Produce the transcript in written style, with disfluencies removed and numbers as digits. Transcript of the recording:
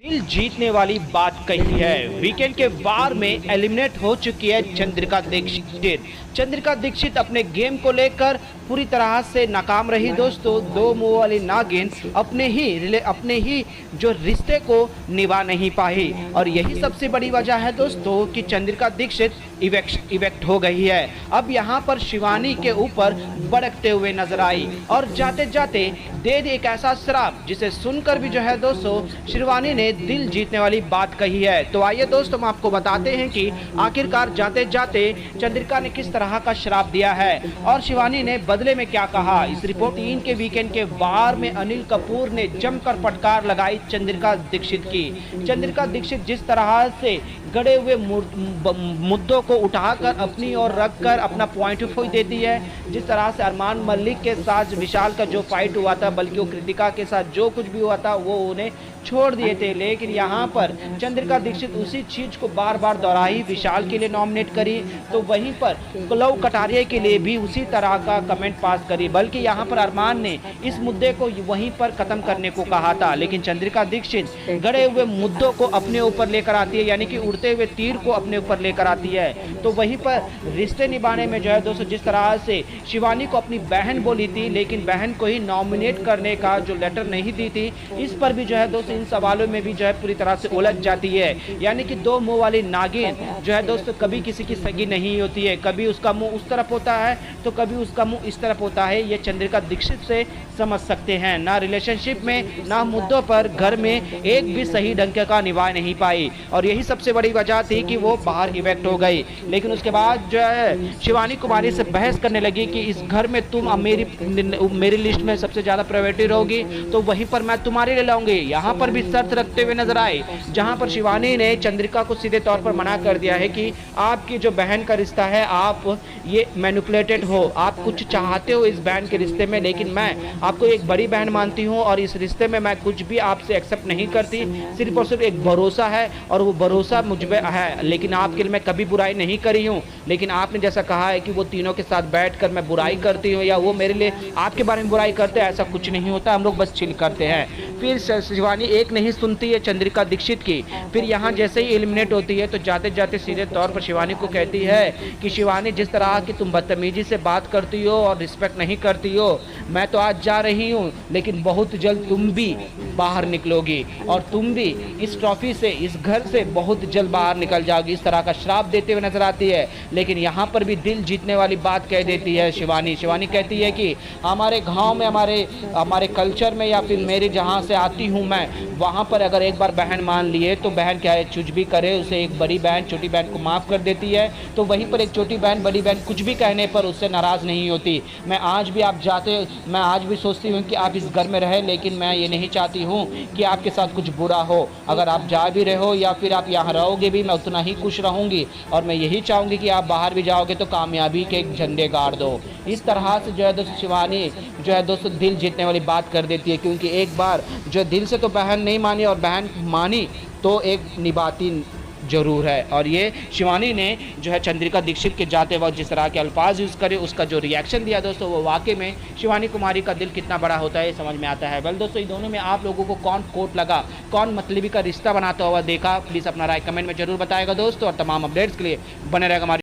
दिल जीतने वाली बात कही है। वीकेंड के वार में एलिमिनेट हो चुकी है चंद्रिका दीक्षित। चंद्रिका दीक्षित अपने गेम को लेकर पूरी तरह से नाकाम रही दोस्तों। दो मुंह वाली नागिन अपने ही जो रिश्ते को निभा नहीं पाई और यही सबसे बड़ी वजह है दोस्तों कि चंद्रिका दीक्षित इवेक्ट हो गई है। अब यहाँ पर शिवानी के ऊपर भड़कते हुए नजर आई और जाते जाते दे दी एक ऐसा श्राप जिसे सुनकर भी जो है दोस्तों शिवानी ने दिल जीतने वाली बात कही है। तो आइए दोस्तों हम आपको बताते हैं कि आखिरकार जाते जाते चंद्रिका ने किस तरह का श्राप दिया है और शिवानी ने बदले में क्या कहा। इस रिपोर्ट 3 के वीकेंड के वार में अनिल कपूर ने जमकर फटकार लगाई चंद्रिका दीक्षित की। चंद्रिका दीक्षित जिस तरह से गड़े हुए मुद्दों को उठाकर अपनी ओर रखकर अपना पॉइंट ऑफ व्यू देती है, जिस तरह से अरमान मलिक के साथ विशाल का जो फाइट हुआ था, बल्कि वो कृतिका के साथ जो कुछ भी हुआ था वो उन्हें छोड़ दिए थे, लेकिन यहाँ पर चंद्रिका दीक्षित उसी चीज को बार बार दोहराई। विशाल के लिए नॉमिनेट करी तो वहीं पर लव कटारिया के लिए भी उसी तरह का कमेंट पास करी, बल्कि यहाँ पर अरमान ने इस मुद्दे को वहीं पर खत्म करने को कहा था, लेकिन चंद्रिका दीक्षित गड़े हुए मुद्दों को अपने ऊपर लेकर आती है, यानी कि उड़ते हुए तीर को अपने ऊपर लेकर आती है। तो वहीं पर रिश्ते निभाने में जो है दोस्तों जिस तरह से शिवानी को अपनी बहन बोली थी, लेकिन बहन को ही नॉमिनेट करने का जो लेटर नहीं दी थी, इस पर भी जो है दोस्तों इन सवालों में भी जो है पूरी तरह से उलझ जाती है। यानी कि दो मुंह वाली नागिन जो है दोस्तों कभी किसी की सगी नहीं होती है, कभी उसका मुंह उस तरफ होता है तो कभी उसका मुंह इस तरफ होता है। ये चंद्रिका दीक्षित से समझ सकते हैं। ना रिलेशनशिप में ना मुद्दों पर घर में एक भी सही ढंग का निभा नहीं पाई और यही सबसे बड़ी वजह थी कि वो बाहर इवेक्ट हो गई। लेकिन उसके बाद जो है शिवानी कुमारी से बहस करने लगी कि इस घर में तुम मेरी लिस्ट में सबसे ज्यादा प्रायोरिटी रहोगी तो वहीं पर मैं तुम्हारे लिए लाऊंगी। यहाँ पर भी शर्त रखते हुए नजर आए, जहां पर शिवानी ने चंद्रिका को सीधे तौर पर मना कर दिया है कि आपकी जो बहन का रिश्ता है आप ये मैनिपुलेटेड हो, आप कुछ चाहते हो इस बहन के रिश्ते में, लेकिन मैं आपको एक बड़ी बहन मानती हूँ और इस रिश्ते में मैं कुछ भी आपसे एक्सेप्ट नहीं करती। सिर्फ और सिर्फ एक भरोसा है और वो भरोसा मुझ पे है, लेकिन आपके लिए मैं कभी बुराई नहीं करी हूँ। लेकिन आपने जैसा कहा है कि वो तीनों के साथ बैठकर मैं बुराई करती हूँ या वो मेरे लिए आपके बारे में बुराई करते हैं, ऐसा कुछ नहीं होता, हम लोग बस चिल करते हैं। फिर शिवानी एक नहीं सुनती है चंद्रिका दीक्षित की। फिर यहाँ जैसे ही एलिमिनेट होती है तो जाते जाते सीधे तौर पर शिवानी को कहती है कि शिवानी जिस तरह की तुम बदतमीजी से बात करती हो और रिस्पेक्ट नहीं करती हो, मैं तो आज जा रही हूँ लेकिन बहुत जल्द तुम भी बाहर निकलोगी और तुम भी इस ट्रॉफी से इस घर से बहुत जल्द बाहर निकल जाओगी। इस तरह का श्राप देते हुए नजर आती है। लेकिन यहाँ पर भी दिल जीतने वाली बात कह देती है शिवानी कहती है कि हमारे गाँव में हमारे कल्चर में या फिर मेरे जहाँ से आती हूँ मैं, वहाँ पर अगर एक बार बहन मान लिए तो बहन क्या है कुछ भी करे उसे एक बड़ी बहन छोटी बहन को माफ़ कर देती है। तो वहीं पर एक छोटी बहन बड़ी बहन कुछ भी कहने पर उससे नाराज़ नहीं होती। मैं आज भी सोचती हूँ कि आप इस घर में रहें, लेकिन मैं ये नहीं चाहती हूँ कि आपके साथ कुछ बुरा हो। अगर आप जा भी रहे हो या फिर आप यहाँ रहोगे भी, मैं उतना ही खुश रहूँगी और मैं यही चाहूँगी कि आप बाहर भी जाओगे तो कामयाबी के झंडे गाड़ दो। इस तरह से जो है दोस्तों शिवानी जो है दोस्तों दिल जीतने वाली बात कर देती है, क्योंकि एक बार जो दिल से तो बहन नहीं मानी और बहन मानी तो एक निभाती जरूर है। और ये शिवानी ने जो है चंद्रिका दीक्षित के जाते वक्त जिस तरह के अल्फाज यूज़ करे, उसका जो रिएक्शन दिया दोस्तों, वो वाकई में शिवानी कुमारी का दिल कितना बड़ा होता है समझ में आता है। वेल दोस्तों, इन दोनों में आप लोगों को कौन कोट लगा, कौन मतलबी का रिश्ता बनाता हुआ देखा, प्लीज़ अपना राय कमेंट में जरूर बताएगा दोस्तों। और तमाम अपडेट्स के लिए बने रहेगा हमारी